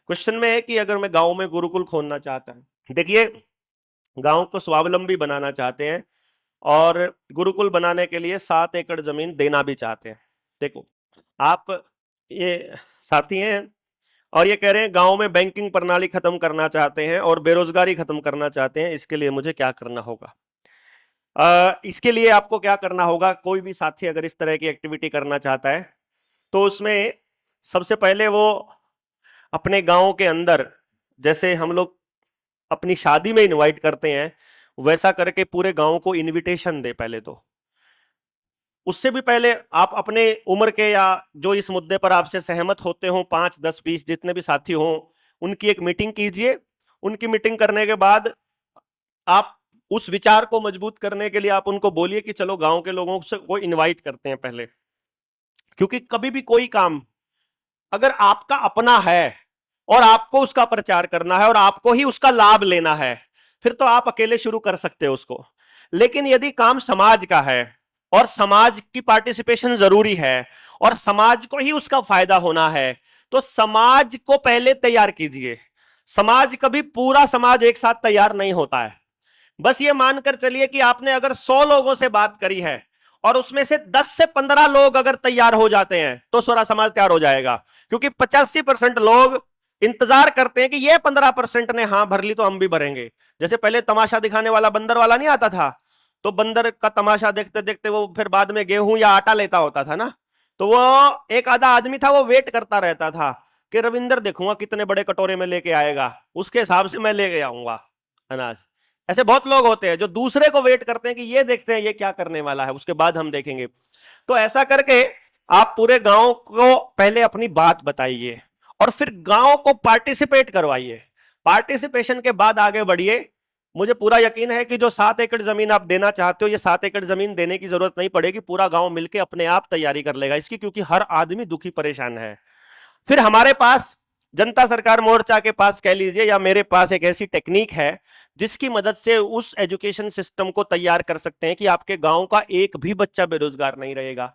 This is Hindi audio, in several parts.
क्वेश्चन में है कि अगर मैं गांव में गुरुकुल खोलना चाहता हूं, देखिए गांव को स्वावलंबी बनाना चाहते हैं और गुरुकुल बनाने के लिए 7 एकड़ जमीन देना भी चाहते हैं। देखो आप ये साथी हैं और ये कह रहे हैं गांव में बैंकिंग प्रणाली खत्म करना चाहते हैं और बेरोजगारी खत्म करना चाहते हैं, इसके लिए मुझे क्या करना होगा। इसके लिए आपको क्या करना होगा, कोई भी साथी अगर इस तरह की एक्टिविटी करना चाहता है तो उसमें सबसे पहले वो अपने गांव के अंदर, जैसे हम लोग अपनी शादी में इनवाइट करते हैं, वैसा करके पूरे गांव को इनविटेशन दे पहले तो। उससे भी पहले आप अपने उम्र के या जो इस मुद्दे पर आपसे सहमत होते हो 5, 10, 20 जितने भी साथी हो, उनकी एक मीटिंग कीजिए। उनकी मीटिंग करने के बाद आप उस विचार को मजबूत करने के लिए आप उनको बोलिए कि चलो गांव के लोगों को इनवाइट करते हैं पहले। क्योंकि कभी भी कोई काम अगर आपका अपना है और आपको उसका प्रचार करना है और आपको ही उसका लाभ लेना है, फिर तो आप अकेले शुरू कर सकते हो उसको। लेकिन यदि काम समाज का है और समाज की पार्टिसिपेशन जरूरी है और समाज को ही उसका फायदा होना है, तो समाज को पहले तैयार कीजिए। समाज कभी पूरा समाज एक साथ तैयार नहीं होता है। बस ये मानकर चलिए कि आपने अगर 100 लोगों से बात करी है और उसमें से 10 से 15 लोग अगर तैयार हो जाते हैं तो सारा समाज तैयार हो जाएगा। क्योंकि 85% लोग इंतजार करते हैं कि ये 15% ने हां भर ली तो हम भी भरेंगे। जैसे पहले तमाशा दिखाने वाला बंदर वाला नहीं आता था, तो बंदर का तमाशा देखते देखते वो फिर बाद में गेहूं या आटा लेता होता था ना, तो वो एक आधा आदमी था, वो वेट करता रहता था कि रविंदर देखूंगा कितने बड़े कटोरे में लेके आएगा, उसके हिसाब से मैं लेके आऊंगा अनाज। ऐसे बहुत लोग होते हैं जो दूसरे को वेट करते हैं कि ये देखते हैं ये क्या करने वाला है, उसके बाद हम देखेंगे। तो ऐसा करके आप पूरे गांव को पहले अपनी बात बताइए और फिर गांव को पार्टिसिपेट करवाइए। पार्टिसिपेशन के बाद आगे बढ़िए। मुझे पूरा यकीन है कि जो 7 एकड़ जमीन आप देना चाहते हो, ये 7 एकड़ जमीन देने की जरूरत नहीं पड़ेगी, पूरा गांव मिलकर अपने आप तैयारी कर लेगा इसकी, क्योंकि हर आदमी दुखी परेशान है। फिर हमारे पास जनता सरकार मोर्चा के पास कह लीजिए या मेरे पास एक ऐसी टेक्निक है जिसकी मदद से उस एजुकेशन सिस्टम को तैयार कर सकते हैं कि आपके गांव का एक भी बच्चा बेरोजगार नहीं रहेगा।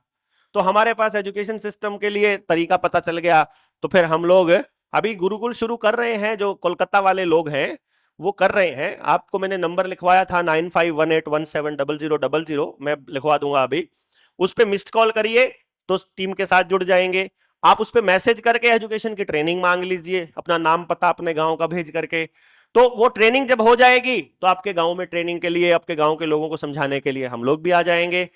तो हमारे पास एजुकेशन सिस्टम के लिए तरीका पता चल गया। तो फिर हम लोग अभी गुरुकुल शुरू कर रहे हैं, जो कोलकाता वाले लोग हैं वो कर रहे हैं। आपको मैंने नंबर लिखवाया था 9518170000, मैं लिखवा दूंगा अभी। उस पर मिस्ड कॉल करिए तो टीम के साथ जुड़ जाएंगे। आप उस पर मैसेज करके एजुकेशन की ट्रेनिंग मांग लीजिए, अपना नाम पता अपने गांव का भेज करके। तो वो ट्रेनिंग जब हो जाएगी तो आपके गांव में ट्रेनिंग के लिए, आपके गांव के लोगों को समझाने के लिए हम लोग भी आ जाएंगे